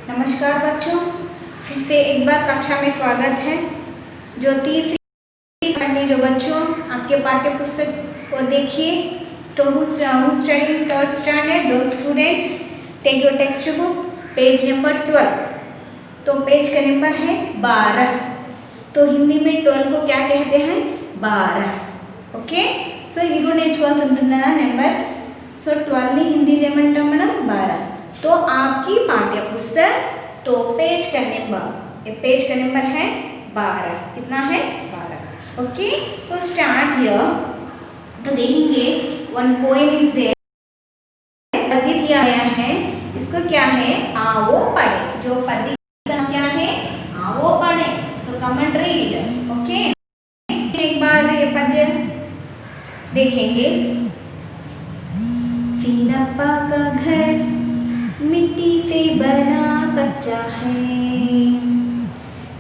नमस्कार बच्चों, फिर से एक बार कक्षा में स्वागत है। जो तीसरी पढ़ने जो बच्चों आपके पाठ्य पुस्तक को देखिए तो स्टडिंग थर्ड स्टैंडर्ड दो students take your text book page number 12। तो पेज का नंबर है 12। तो हिंदी में 12 को क्या कहते हैं? 12। ओके, सो इवी నేర్చుకోవాల్సిన నెంబర్స్। సో 12 ని హిందీలో ఏమంటాం మనం? 12। तो आपकी पाठ्य पुस्तक तो पेज का नंबर है 12। कितना है? 12। ओके, तो स्टार्ट हियर। तो देखेंगे वन पोएम इज देयर, पद्य दिया गया है। इसको क्या है? आओ पढ़े। जो पद्य क्या है? आओ पढ़े। सो कम एंड रीड। ओके, एक बार ये पद्य देखेंगे। सीनप्पा का घर मिट्टी से बना कच्चा है।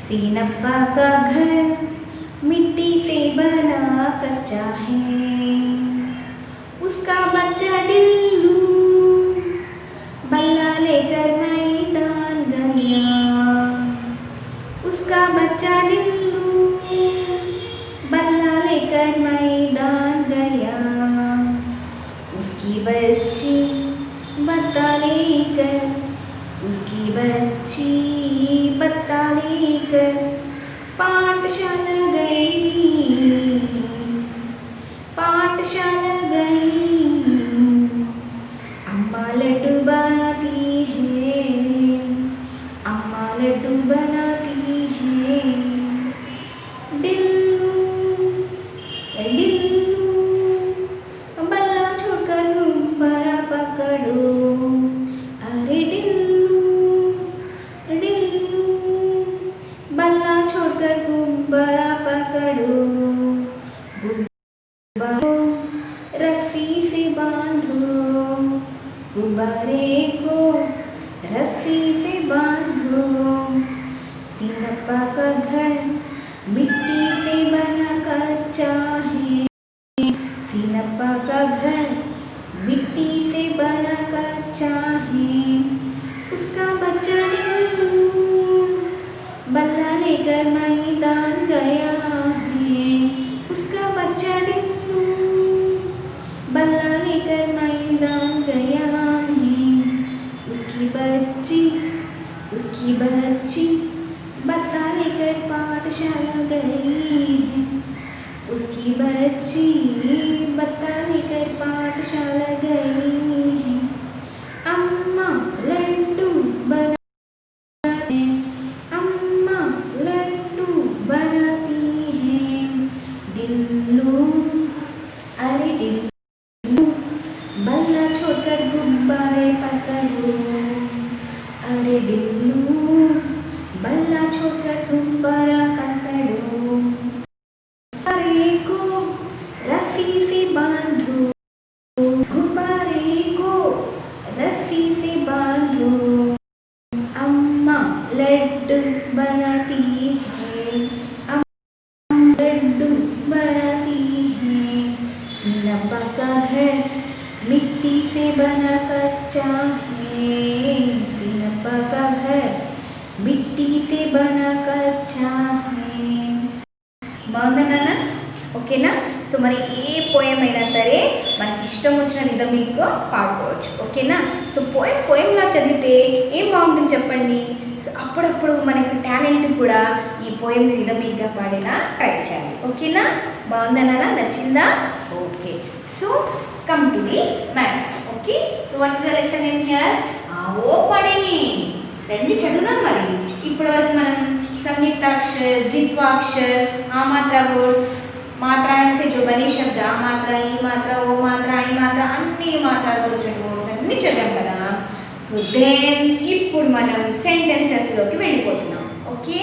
सीनप्पा का घर मिट्टी से बना कच्चा है। उसका बच्चा डिल्लू बल्ला लेकर मैदान गया। उसका बच्चा डिल्लू बल्ला लेकर मैदान गया। उसकी बच्ची बत्ता लेकर पाठशाला गई। अम्मा लड्डू बनाती है। डिल्लू बल्ला छोड़कर गुब्बारा पकड़ो। अरे डिल्लू बल्ला छोड़कर गुब्बारा पकड़ो। गुब्बारे रस्सी से बांधो। गुब्बारे को रस्सी से बांधो। सीनप्पा का घर मिट्टी से बना कच्चा है। सीनप्पा का घर मिट्टी से बना कच्चा है। उसका बच्चा डिल्लू बल्ला लेकर मैदान गया है। उसका बच्चा डिल्लू बल्ला लेकर मैदान गया है। उसकी बच्ची बत्ता लेकर पाठशाला गई है। उसकी बच्ची बत्ता लेकर पाठशाला गई है। अम्मा लड्डू बनाती है। अरे डिल्लू बल्ला छोड़कर गुब्बारे पकड़ो। अरे डिल्लू बल्ला छोड़कर गुब्बारा पकड़ो। गुब्बारे को रस्सी से बांधो। गुब्बारे को रस्सी से बांधो। अम्मा लड्डू बनाती है। सीनप्पा का घर मिट्टी से बना कच्चा है। सीनप्पा का घर मिट्टी से बना कच्चा है। బాగుందన్నా? ఓకేనా? సో మరి ఏ పోయం అయినా సరే మనకి ఇష్టం వచ్చిన రిథమిక్గా పాడుకోవచ్చు. ఓకేనా? సో పోయంలా చదివితే ఏం బాగుంటుంది చెప్పండి? సో అప్పుడప్పుడు మనకి టాలెంట్ కూడా ఈ పోయం రిథమిక్గా పాడేలా ట్రై చేయాలి. ఓకేనా? బాగుందన్నా? నచ్చిందా? Okay, so come to the math. Okay, so what is the lesson name here? आओ पढ़े। రండి చదువుదాం. మరి ఇప్పటి వరకు మనం संयुक्ताक्षर, द्वित्वाक्षर, आ मात्रा वर्ड, मात्राएं से जो बने शब्द आ मात्रा, ई मात्रा, ओ मात्रा, आई मात्रा अन्नी मात्रालతో వచ్చిన వర్డ్స్ అన్ని చదివాం కదా. సో దెన్ ఇప్పుడు మనం సెంటెన్సెస్ లోకి వెళ్ళిపోతున్నాం. ఓకే,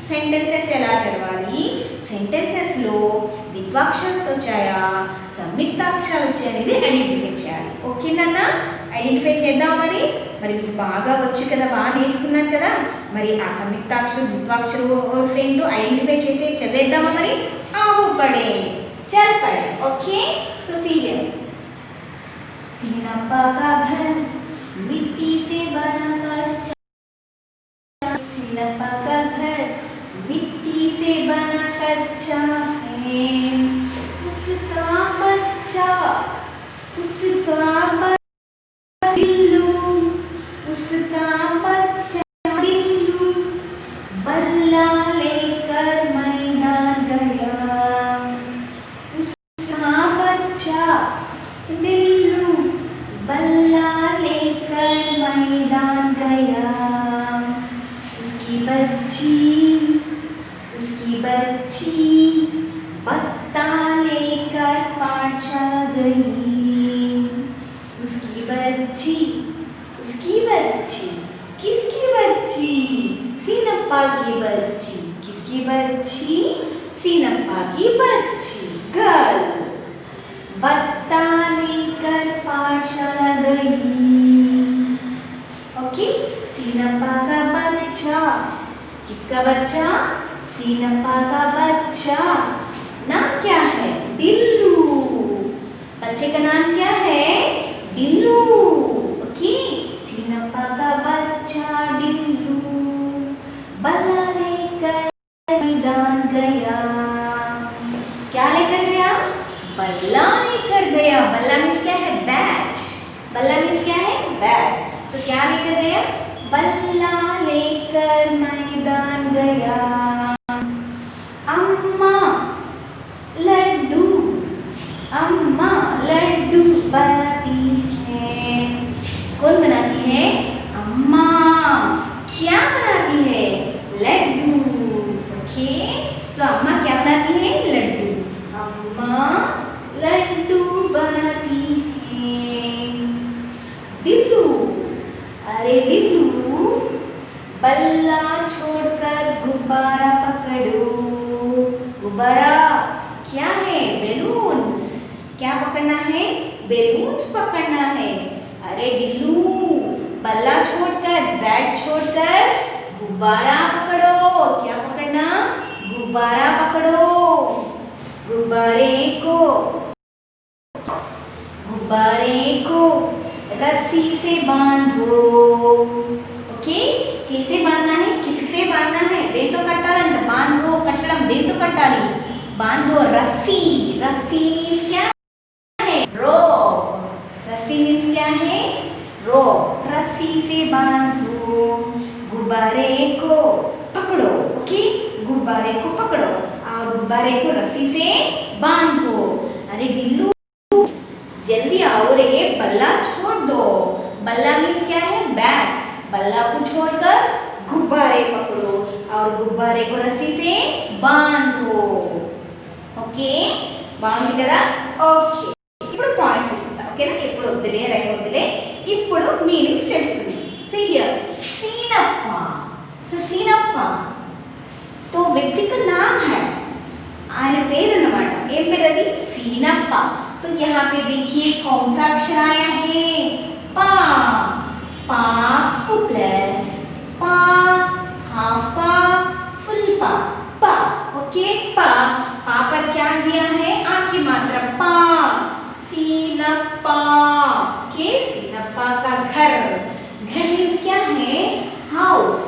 సెంటెన్సెస్ ఎలా చదవాలి? సెంటెన్సెస్ లో ద్విత్వాక్షరాలు వచ్చాయా, సంయుక్తాక్షరాలు వచ్చాయా అనేది ఐడెంటిఫై చేయాలి. ఓకేనా? ఐడెంటిఫై చేద్దాం. మరి మీకు బాగా వచ్చు కదా, బాగా నేర్చుకున్నాను కదా. మరి ఆ సంయుక్తాక్షర ద్విత్వాక్షర వర్డ్స్ ఏంటో ఐడెంటిఫై చేసి చదివేద్దామా? మరి आओ पढ़े, चल पढ़े. Okay, so see here. सीनप्पा का घर मिट्टी से बना सीनप्पा का घर मिट्टी से बना कच्चा है। उसका बच्चा बिल्लू, उसका बच्चा बिल्लू बल्ला लेकर मैदान गया। उसका बच्चा बिल्लू बल्ला लेकर मैदान गया। उसकी बच्ची पत्ता लेकर पाठशाला गई। उसकी बच्ची किसकी बच्ची? सीनप्पा की बच्ची। किसकी बच्ची? सीनप्पा की बच्ची गर्ल पत्ता लेकर पाठशाला गई। ओके, सीनप्पा का बच्चा, किसका बच्चा? सीनप्पा का बच्चा। नाम क्या है? डिल्लू। बच्चे का नाम क्या है? डिल्लू। ओके, सीनप्पा का बच्चा डिल्लू बल्ला लेकर मैदान गया। क्या लेकर गया? बल्ला लेकर गया। बल्ला मीन्स क्या है? बैट। बल्ला मीन्स क्या है? बैट। तो क्या लेकर गया? बल्ला लेकर मैदान गया। अम्मा लड्डू बनाती है। कौन बनाती है? अम्मा। क्या बनाती है? लड्डू। ओके, तो अम्मा क्या बनाती है? लड्डू। अम्मा लड्डू बनाती है। डिल्लू, अरे डिल्लू बल्ला छोड़कर गुब्बारा पकड़ो। गुब्बारा क्या है? बैलून्स। क्या पकड़ना है? बैलून्स पकड़ना है। अरे डिल्लू बल्ला छोड़कर, बैट छोड़कर गुब्बारा पकड़ो। क्या पकड़ना? गुब्बारा पकड़ो। गुब्बारे को रस्सी से बांधो। ओके, कैसे बांधना है? किससे बांधना है? देंतो कट्टालन बांधो कट्टड़म देंतो कट्टाली बांधो। रस्सी मीन्स क्या है? रोप। रस्सी मीन्स क्या है? रोप। रस्सी से बांधो। गुब्बारे को पकड़ो। ओके, गुब्बारे को पकड़ो और गुब्बारे को रस्सी से बांधो। अरे डिल्लू जल्दी आओ रे, बल्ला छोड़ दो। बल्ला मीन्स क्या है? बैट। बल्ला को छोड़कर गुब्बारे पकड़ो और गुब्बारे को रस्सी से बांधो। ఓకే, బాగుంది కదా? ఓకే, ఇప్పుడు పాయింట్స్ చూద్దాం. ఓకేనా? ఇప్పుడు వద్దులే, రైట్ వద్దులే. ఇప్పుడు మీనింగ్స్ తెలుసుకుందాం. See here, सीनप्पा. So सीनप्पा तो व्यक्ति का नाम है, ఆయన పేరు అన్నమాట. ఏం పేరు అది? सीनप्पा. तो यहाँ पे देखिए कौन सा अक्षर आया है? पा. पा को प्लस पा, हाफ पा, फुल पा, पा. ओके, पा. पा पर क्या दिया है? आ की मात्रा पा. सीनप्पा. ओके, सीनप्पा का घर. घर मीन्स क्या है? हाउस.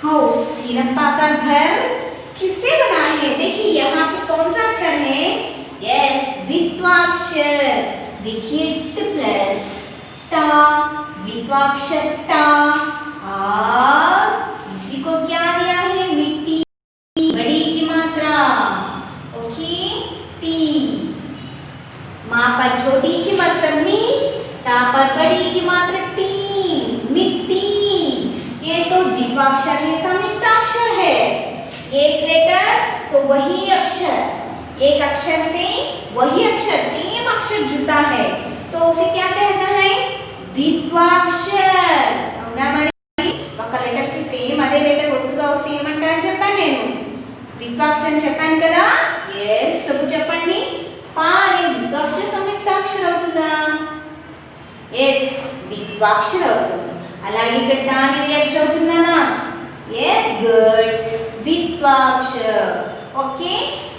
हाउस. सीनप्पा का घर किससे बना है? देखिए यहाँ पे कौन सा अक्षर है? यस, द्वित्वाक्षर. देखिए ट प्लस टा, द्वित्वाक्षर टा. और इसी को क्या दिया है? मिट्टी, बड़ी की मात्रा. Okay, T. माँ पर छोटी की मात्रा मी, टा पर बड़ी की मात्रा टी. मिट्टी. ये तो द्वित्वाक्षर है, संयुक्ताक्षर है. एक लेटर तो वही अक्षर, एक अक्षर से वही अक्षर, सेम अक्षर जुड़ता है तो उसे क्या कहना है? द्वित्वाक्षर. అవునా? మరి ఒక లెటర్ కి సేమ్ అదే లెటర్ ఒత్తుగా వస్తే ఏమంటారు చెప్పండి? నేను ద్విత్వాక్షరం చెప్పాను కదా. yes, సబు చెప్పండి. పా అనే ద్విత్వాక్షర సంయుక్తాక్షరం అవుతుందా? yes, ద్విత్వాక్షరం అవుతుంది. అలాగే ఇక్కడ తా అనేది అక్షరం అవుతుందా? yes, good, द्वित्वाक्षर. ओके,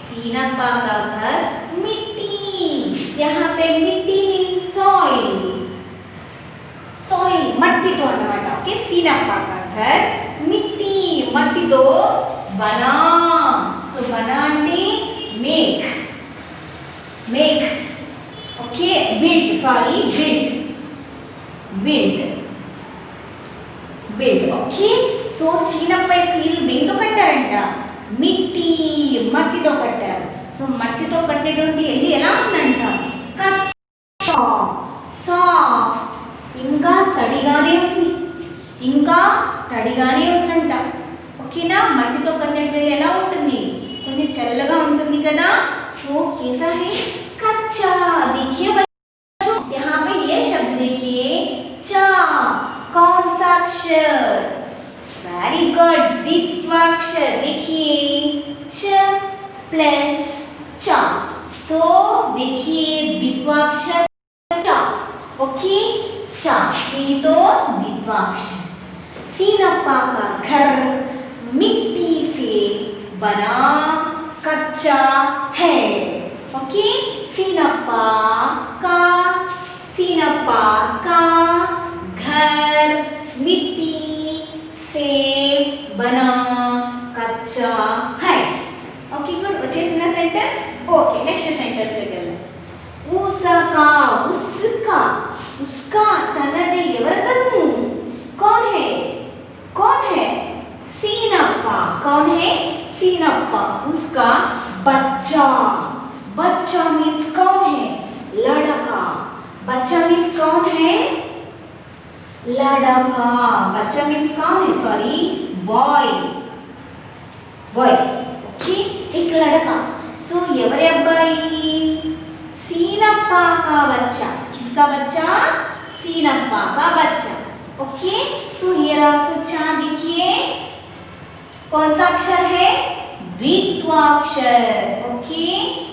सीनप्पा का घर मिट्टी. यहाँ पे मिट्टी मीन्स सॉइल. सॉइल मट्टी तो अన్నమాట. ओके, सीनप्पा का घर మిట్టి మట్టితో బనా సో బనా అంటే make make okay build sorry build okay so Seenappa యొక్క ఇల్లు దేంతో కట్టారంట మిట్టి మట్టితో కట్టారు సో మట్టితో కట్టేటువంటి ఇల్లు ఎలా ఉందంట కచ్చా సాఫ్ట్ ఇంకా తడిగానే ఉందంట ఓకేనా మట్టితో కట్టినటువంటి ఇల్లు ఎలా ఉంటుంది కొంచెం చల్లగా ఉంటుంది కదా సో कैसा है कच्चा देखिए बच्चों यहाँ पे ये शब्द देखिए चा कौन सा अक्षर वेरी गुड द्वित्वाक्षर देखिए च प्लस चा तो देखिए द्वित्वाक्षर चा ओके चा ये तो द्वित्वाक्षर सीनप्पा का घर मिट्टी से बना कच्चा है ओके सीनप्पा का घर मिट्टी से बना कच्चा है ओके गुड వచ్చేసిన సెంటెన్స్ ఓకే నెక్స్ట్ సెంటెన్స్ లోకి వెళ్దాం उसका తనది ఎవరతను कौन है सीनप्पा कौन है सीनप्पा उसका बच्चा मीन्स कौन है लड़का बच्चा मीन्स कौन है लड़का बच्चा मीन्स कौन है सॉरी बॉय ओके एक लड़का सो एवरे अब्बाई सीनप्पा का बच्चा किसका बच्चा सीनप्पा का बच्चा ओके सो ये रहा चा देखिए कौन सा अक्षर है द्वित्वाक्षर ओके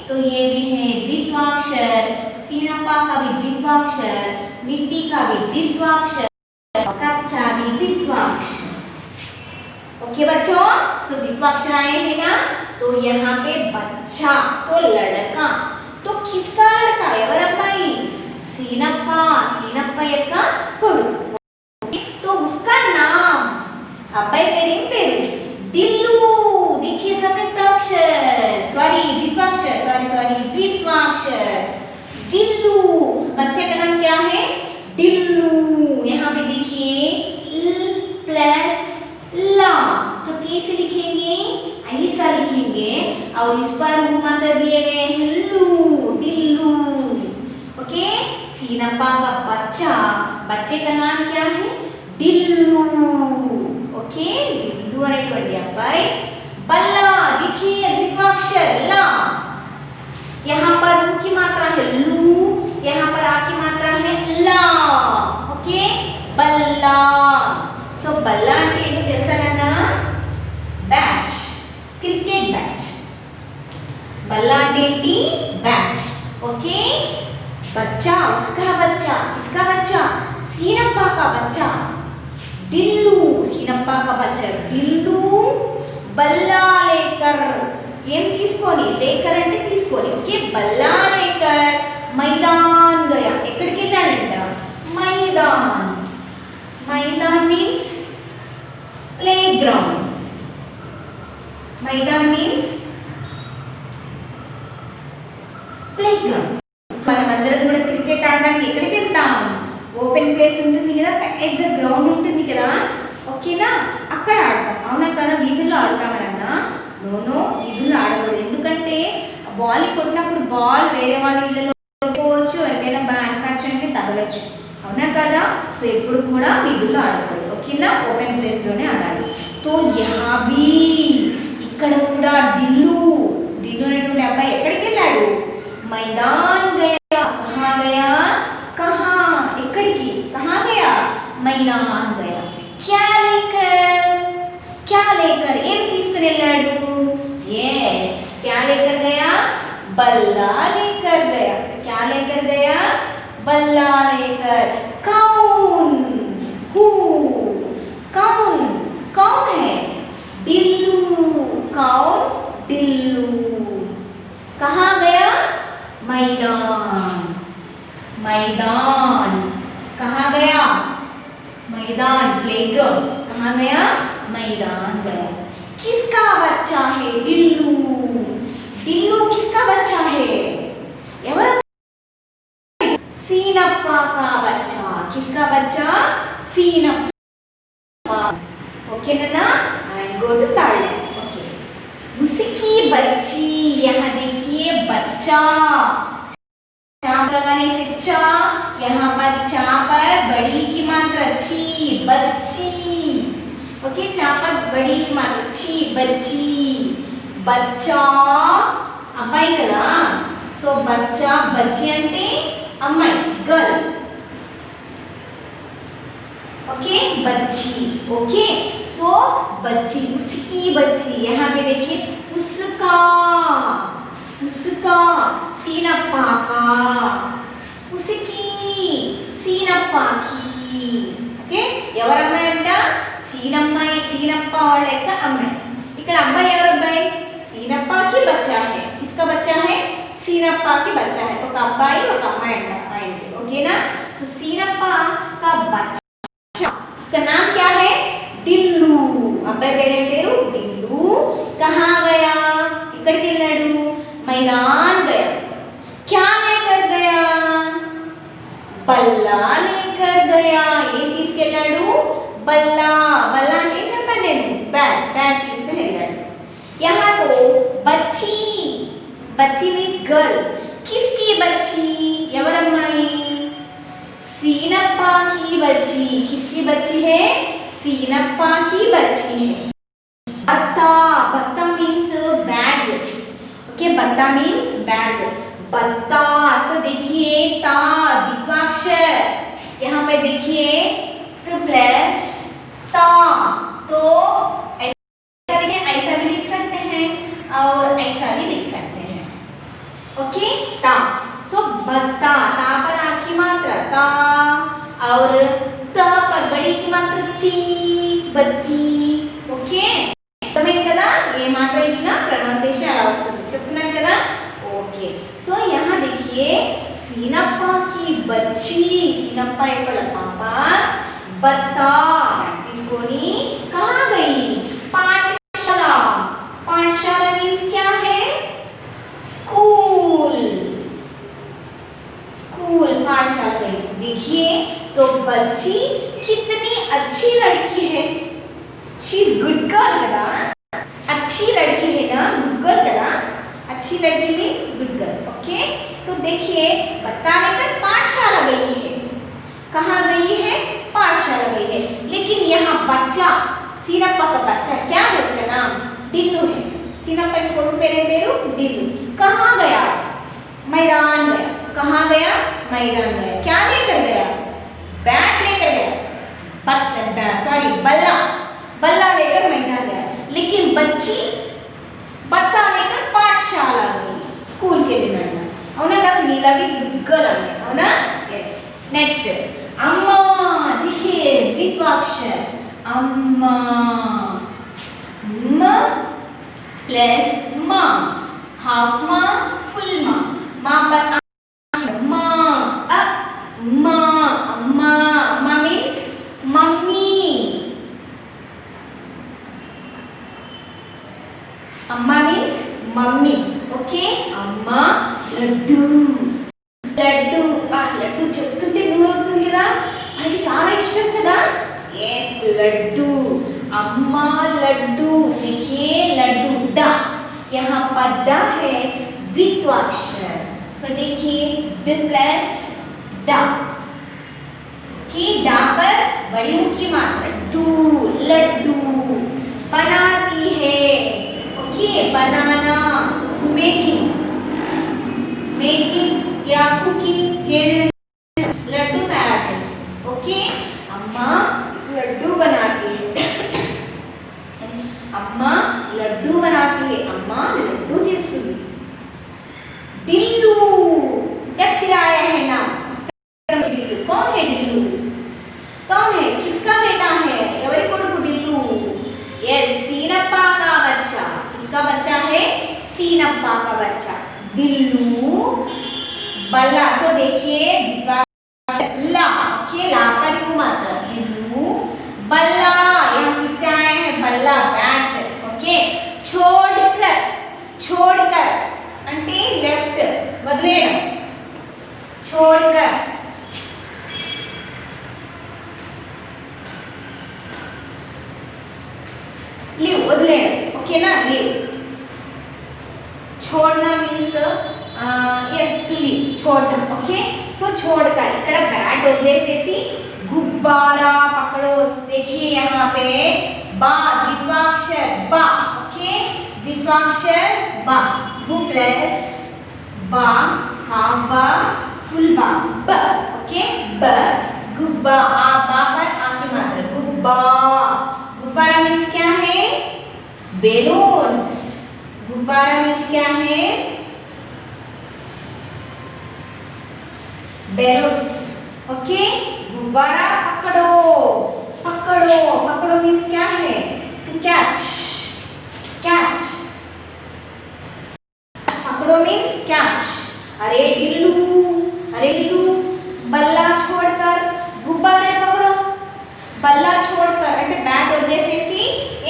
तो ये भी है द्वित्वाक्षर सीनप्पा का भी द्वित्वाक्षर मिट्टी का भी द्वित्वाक्षर कच्चा भी द्वित्वाक्षर ओके बच्चों तो द्वित्वाक्षर आए हैं ना तो यहाँ पे बच्चा तो लड़का तो किसका लड़का एवरब्बाई सीनप्पा యొక్క కొడుకు तो उसका नाम अब्बाई पेरू दिल्लू देखिए संयुक्ताक्षर सॉरी द्वित्वाक्षर दिल्लू बच्चे का नाम क्या है दिल्लू यहाँ पे देखिए ल प्लस ला तो कैसे लिखेंगे ऐसा लिखेंगे और इस पर मात्रा दिए गए हैं दिल्लू ओके सीनप्पा का बच्चे का नाम क्या है दिल्लू ओके दिल्लू అనేటువంటి అబ్బాయి बल्ला देखिए द्वित्वाक्षर ला यहाँ पर रू की मात्रा है लू यहाँ पर आ की मात्रा है ला ओके बल्ला सो बल्ला అంటే ఏంటో తెలుసా నాన్న బ్యాట్ క్రికెట్ బ్యాట్ बल्ला అంటే ఏంటి బ్యాట్ ఓకే बच्चा उसका बच्चा किसका बच्चा सीनप्पा का बच्चा दिल्लू सीनप्पा का बच्चा दिल्लू बल्ला लेकर ఏం తీసుకొని లేకర్ అంటే తీసుకొని ఓకే బల్లా లేకర్ మైదాన్ గయా ఎక్కడికి వెళ్ళాడంట మైదాన్ మీన్స్ ప్లే గ్రౌండ్ మనమందరం కూడా క్రికెట్ ఆడడానికి ఎక్కడికి వెళ్తాం ఓపెన్ ప్లేస్ ఉంటుంది కదా పెద్ద గ్రౌండ్ ఉంటుంది కదా ఓకేనా అక్కడ ఆడతాం అవునా కదా వీధుల్లో ఆడతామన్నా నో వీధుల్లో ఆడకూడదు ఎందుకంటే బాల్ కొట్టినప్పుడు బాల్ వేరే వాళ్ళ ఇళ్ళలో పోవచ్చు ఎవరికైనా మ్యానుఫ్యాక్చర్ అంటే తగలచ్చు అవునా కదా సో ఎప్పుడు కూడా వీధుల్లో ఆడకూడదు ఓకేనా ఓపెన్ ప్లేస్లోనే ఆడాలి తో యహాబీ ఇక్కడ కూడా ఢిల్లు అనేటువంటి అబ్బాయి ఎక్కడికి వెళ్ళాడు मैदान गया कहाँ ఎక్కడికి कहाँ गया मैदान गया क्या लेकर ఏం తీసుకుని వెళ్ళాడు यस क्या लेकर गया बल्ला लेकर गया क्या लेकर गया बल्ला लेकर कौन है दिल्लू कौन दिल्लू कहाँ गया मैदान कहाँ गया मैदान प्लेग्राउंड कहाँ गया मैदान गया। किसका बच्चा है? डिल्लू। डिल्लू किसका बच्चा है? सीनप्पा का बच्चा। किसका बच्चा? सीनप्पा। ओके ना? And go to third line. Okay, उसकी बच्ची। यहाँ देखिए बच्चा, चाप लगाने से चा, यहाँ पर चा पर बड़ी की मात्रा ची, बच्ची। ओके, चा पर बड़ी की मात्रा ची, बच्ची। बच्चा अब्बाई कदा, సో बच्चा बच्ची అంటే अम्माई, गर्ल। ओके, बच्ची। ओके, सो बच्ची, उसकी बच्ची। यहाँ पे देखिए उसका, उसका, सीनप्पा का, उसकी, सीनप्पा की। ओके, ఎవరు అమ్మాయి అంట? सीनम्माई, सीनप्पा వాళ్ళ యొక్క అమ్మాయి। ఇక్కడ అబ్బాయి ఎవరు? అబ్బాయి सीनप्पा की बच्चा है। किसका बच्चा है? सीनप्पा की बच्चा है। ఒక అబ్బాయి ఒక అమ్మాయి అంట ఆయనకి। ఓకే ना? సో सीनप्पा का बच्चा, उसका नाम क्या है? डिल्लू। అబ్బాయి పేరేం పేరు? डिल्लू। कहाँ गया? ఇక్కడికి వెళ్ళాడు। मैदान गया। क्या लेकर गया? बल्ला लेकर गया। ఏం తీసుకెళ్ళాడు? बल्ला। बल्ला అంటే ఏం చెప్పాను నేను? बैट। बैट తీసుకొని వెళ్ళాడు। यहाँ तो बच्ची, बच्ची मीन्स गर्ल। किसकी बच्ची? ఎవరమ్మాయి? सीनप्पा की बच्ची। किसकी बच्ची है? सीनप्पा की बच्ची है। बत्ता, बत्ता मीन्स बैग। ओके, बत्ता मीन्स बैग। बत्ता, तो देखिए ता द्वित्वाक्षर, यहाँ पे देखिए तो प्लस ता, तो ऐसा भी लिख सकते हैं और ऐसा भी लिख सकते हैं। ओके, ता, सो बत्ता, ता पर आ की मात्रा ता और ता पर बड़ी की मात्रा ती, बत्ती। ओके, అర్థమైంది కదా? ఏ మాత్రం ఇచ్చినా ప్రొనౌన్సియేషన్ అలా వస్తుంది, చెప్తున్నాను కదా? ఓకే, సో यहाँ देखिए सीनप्पा की बच्ची, सीनप्पा एक पापा बत्ता తీసుకొని कहाँ गई? पाठशाला। पाठशाला मीन्स क्या है? स्कूल। स्कूल, पाठशाला गई। देखिए तो बच्ची कितनी अच्छी लड़की है। शी इज गुड गर्ल कदा, अच्छी लड़की है ना, गुड गर्ल कदा। अच्छी लड़की मीन्स गुड गर्ल। ओके, तो देखिए बत्ता लेकर पाठशाला गई है। कहाँ गई है? पाठशाला गई है। लेकिन यहाँ बच्चा, सीनप्पा का बच्चा क्या है? उसका नाम डिल्लू है। सीनप्पा के कोड पेरे पेरू डिल्लू। कहाँ गया? मैदान गया। कहाँ गया? मैदान गया। क्या लेकर गया? बैट लेकर गया। सॉरी, बल्ला, बल्ला लेकर मैदान गया। लेकिन बच्ची बत्ता लेकर पाठशाला गई, स्कूल के दिन में। అవునా కదా? నీలాగే గుగ్గల్ అనే, అవునా? yes। नेक्स्ट अम्मा, देखिए द्वित्वाक्षर अम्मा, म प्लस मा, हाफ मा, फुल मा, मा पर मा, अम्मा। अम्मा, अम्मा मीन्स मम्मी। अम्मा मीन्स मम्मी। ओके, अम्मा लड्डू, लड्डू, लड्डू చెప్తుంటే నూరుతుంది కదా, మనకి చాలా ఇష్టం కదా? yes, लड्डू। अम्मा लड्डू। देखिए लड्डू ड, यहाँ पर ड है द्वित्वाक्षर। सो देखिए ड प्लस ड, कि ड पर बड़ी मुख्य मात्रा डू, लड्डू। बनाती है। ओके, बनाना, मेकिंग, मेकिंग या कुकिंग, ये लड्डू तैयार कर। ओके, अम्मा लड्डू बनाती है। अम्मा लड्डू बनाती है। अम्मा लड्डू చేస్తుంది। डिल्लू, क्या किराया है ना? डिल्लू कौन है? डिल्लू कौन है? किसका बेटा है? ఎవరి కొడుకు डिल्लू? यस, सीनप्पा का बच्चा। किसका बच्चा है? सीनप्पा का बच्चा। डिल्लू बल्ला, तो देखिए ला, ला पर यू मात्रा डिल्लू बल्ला। यहाँ फिर से आया है छोड़ना ओके सो छोड़कर ఇక్కడ बैट वదిలేసేసి गुब्बारा पकड़ो देखिए यहाँ पे बा द्वित्वाक्षर बा ओके द्वित्वाक्षर बा बु प्लस बा हाफ बा फुल बा ब ओके ब गुब्बा आ बा पर आ की मात्रा गुब्बा गुब्बारा मीन्स क्या है बैलून्स गुब्बारा मीन्स क्या है बैलून्स ओके गुब्बारा पकड़ो पकड़ो पकड़ो मीन्स क्या है टू कैच कैच पकड़ो मीन्स कैच अरे टिल्लू बल्ला छोड़कर गुब्बारे पकड़ो बल्ला छोड़कर అంటే బ్యాట్ వదిలేసేసి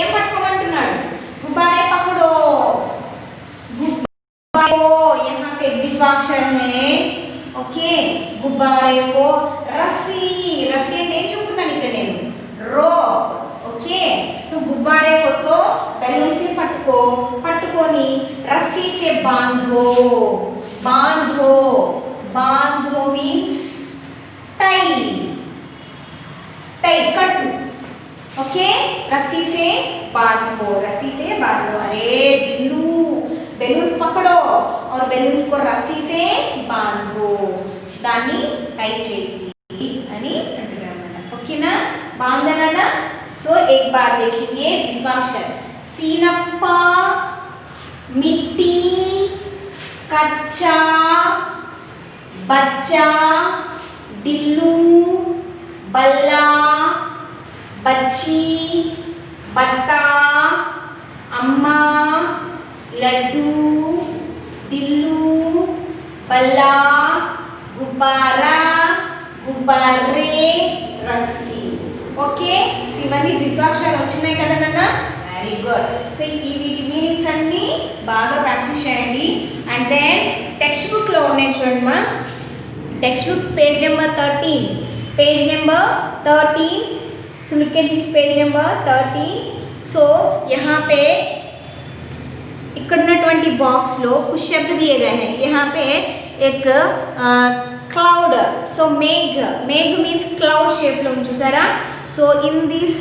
ఏం పట్టుకోమంటున్నాడు गुब्बारे पकड़ो गुब्बारे को यहाँ पे द्वित्वाक्षर में ओके गुब्बारे को रस्सी रस्सी అంటే ఏం చెప్తున్నాను ఇక్కడ నేను రోప్ ओके सो गुब्बारे को सो बैलून से पట్టుకొని रस्सी से बांधो बांधो बांधो means tie tie cut okay रस्सी से बांधो अरे बिल्लू बैलून्स पकड़ो और बैलून्स को रस्सी से बांधो दानी टाई చేయండి అని అంటున్నారన్నమాట ఓకేనా బాంధననా सो एक बार देखेंगे द्वित्वाक्षर सीनप्पा मिट्टी कच्चा बच्चा डिल्लू बल्ला बच्ची बत्ता अम्मा लड्डू डिल्लू बल्ला गुब्बारा गुब्बारे रस्सी ओके ఇవన్నీ ద్విత్వాక్షరాలు వచ్చినాయి కదా నాన్న వెరీ గుడ్ సో ఈ వీటి మీనింగ్స్ అన్నీ బాగా ప్రాక్టీస్ చేయండి అండ్ దెన్ టెక్స్ట్ బుక్లో ఉన్నాయి చూడండి మా text book page number 13 so look at this page number 13 so यहाँ पे ఇక్కడ ఉన్నటువంటి బాక్స్ లో कुछ शब्द दिए गए हैं यहाँ पे एक क्लाउड so मेघ मीन्स क्लाउड शेप లో ఉంది చూసారా so in this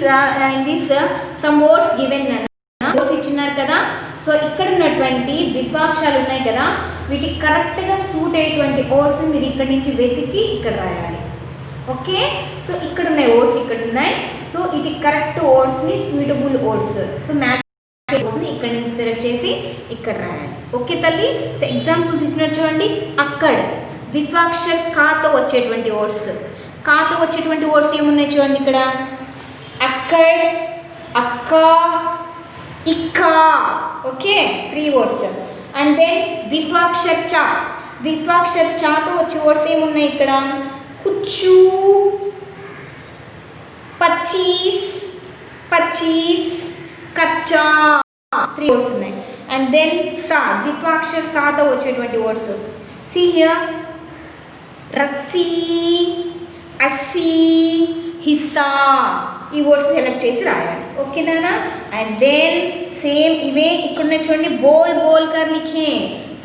some words given words ఇచ్చినారు కదా సో ఇక్కడ ఉన్నటువంటి ద్విత్వాక్షరాలు ఉన్నాయి కదా వీటికి కరెక్ట్ గా సూట్ అయ్యేటువంటి వర్డ్స్ మీరు ఇక్కడ నుంచి వెతికి ఇక్కడ రాయాలి ఓకే సో ఇక్కడ ఉన్నాయి వర్డ్స్ ఇక్కడ ఉన్నాయి సో ఇది కరెక్ట్ వర్డ్స్ ని suitable words so match words ని ఇక్కడ నుంచి సెలెక్ట్ చేసి ఇక్కడ రాయాలి ఓకే తల్లి సో ఎగ్జాంపుల్స్ ఇచ్చినట్టు చూడండి అక్కడ ద్విత్వాక్షర కాతో వచ్చేటువంటి వర్డ్స్ కాతో వచ్చేటువంటి వర్డ్స్ ఏమున్నాయి చూడండి ఇక్కడ అక్కడ అక్క ఇక్క ఓకే 3 వర్డ్స్ అండ్ దెన్ ద్విత్వాక్షర చాతో వచ్చే వర్డ్స్ ఏమున్నాయి ఇక్కడ కుచ్చు 25 కచ్చా 3 వర్డ్స్ ఉన్నాయి అండ్ దెన్ సా ద్విత్వాక్షర సాతో వచ్చేటువంటి వర్డ్స్ సి హియర్ రస్సీ अस्सी हिस्सा ఈ వర్డ్స్ సెలెక్ట్ చేసి రాయాలి ఓకేనా అండ్ దెన్ సేమ్ ఇవే ఇక్కడ ఉన్న చూడండి బోల్ కర్ లిఖే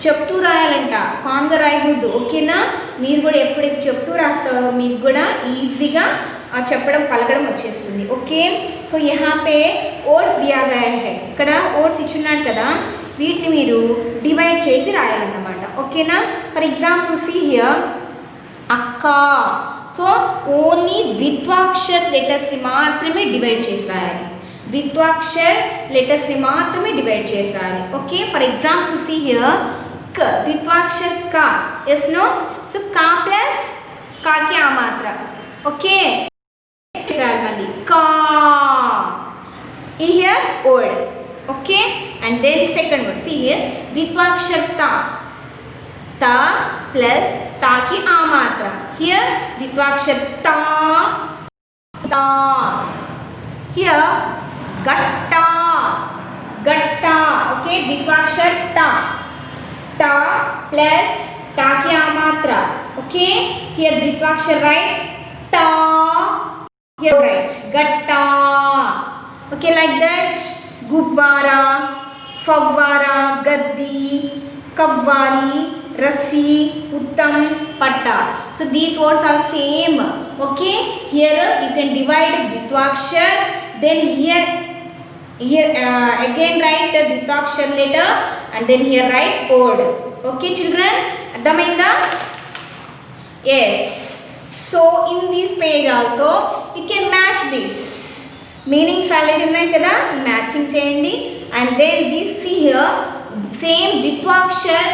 చెప్తూ రాయాలంట కామ్గా రాయకూడదు ఓకేనా మీరు కూడా ఎప్పుడైతే చెప్తూ రాస్తారో మీకు కూడా ఈజీగా చెప్పడం పలకడం వచ్చేస్తుంది ఓకే సో यहाँ पे वर्ड्स दिया गया है ఇక్కడ వర్డ్స్ ఇచ్చున్నాడు కదా వీటిని మీరు డివైడ్ చేసి రాయాలన్నమాట ఓకేనా ఫర్ ఎగ్జాంపుల్ సీ హియర్ అక్క సో ఓన్లీ ద్విత్వాక్షర లెటర్స్ని మాత్రమే డివైడ్ చేసి రాయాలి ద్విత్వాక్షర లెటర్స్ని మాత్రమే డివైడ్ చేసి రాయాలి okay for example see here క ద్విత్వాక్షర కా ఎస్ నో సో కా ప్లస్ కాకి ఆ మాత్ర ఓకే రాయాలి మళ్ళీ కా here word okay and then second word see here ద్విత్వాక్షర తా प्लस ता की आ मात्रा हियर द्वित्वाक्षर ता हियर गट्टा ओके द्वित्वाक्षर टा प्लस ता की आ मात्रा ओके हियर द्वित्वाक्षर राइट टा here right Gatta okay like that गुब्बारा फव्वारा गद्दी qawwali Rasi, Uttam, Patta. So these words are same. Okay, here you can divide Dvitwakshar, then here again write the Dvitwakshar letter and then here write Od. Okay children, Adhamainda? Yes. So in this page also you can match this. Meanings already ఉన్నాయి కదా, matching చేయండి. And then this here same ద్విత్వాక్షర్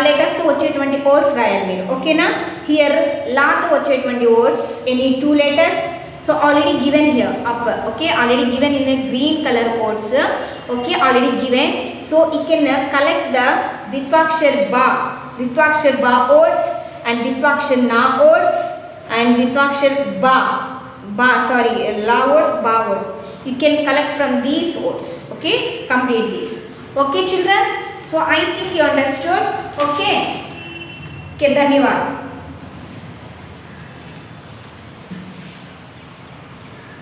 లెటర్స్తో వచ్చేటువంటి words రాయాలి మీరు. ఓకేనా? Here లాతో వచ్చేటువంటి words any 2 letters. So already given here up. Okay, already given in the green color words. Okay, already given. So you can collect the Dvitwakshar ba words and Dvitwakshar na words and Dvitwakshar ba la words, ba words. You can collect from these words. Okay, complete this. Okay children, so I think you understood. Okay, dhanyawad.